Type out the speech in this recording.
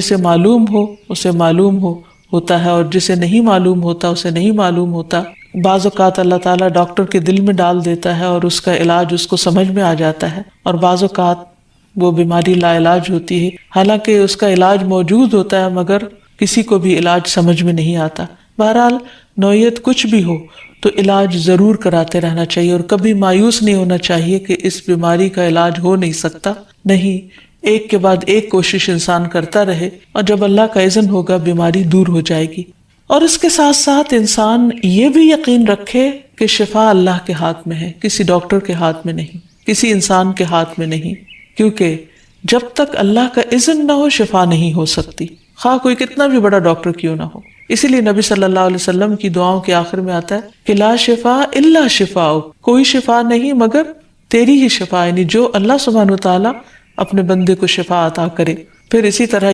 जिसे मालूम हो उसे मालूम होता है, और जिसे नहीं मालूम होता उसे नहीं मालूम होता। बाज़ औक़ात अल्लाह ताला डॉक्टर के दिल में डाल देता है और उसका इलाज उसको समझ में आ जाता है, और बाज़ औक़ात वो बीमारी लाइलाज होती है, हालांकि उसका इलाज मौजूद होता है मगर किसी को भी इलाज समझ में नहीं आता। बहरहाल नौयत कुछ भी हो तो इलाज जरूर कराते रहना चाहिए, और कभी मायूस नहीं होना चाहिए कि इस बीमारी का इलाज हो नहीं सकता। नहीं, एक के बाद एक कोशिश इंसान करता रहे, और जब अल्लाह का इज़्न होगा बीमारी दूर हो जाएगी। और इसके साथ साथ इंसान ये भी यकीन रखे कि शिफा अल्लाह के हाथ में है, किसी डॉक्टर के हाथ में नहीं, किसी इंसान के हाथ में नहीं, क्योंकि जब तक अल्लाह का इज़्न ना हो शिफा नहीं हो सकती, खा कोई कितना भी बड़ा डॉक्टर क्यों ना हो। इसीलिए नबी सल्लल्लाहु अलैहि वसल्लम की दुआओं के आखिर में आता है कि ला शिफा इल्ला शिफाओ, कोई शिफा नहीं मगर तेरी ही शिफा, यानी जो अल्लाह सुब्हानहू तआला अपने बंदे को शिफा अता करे। फिर इसी तरह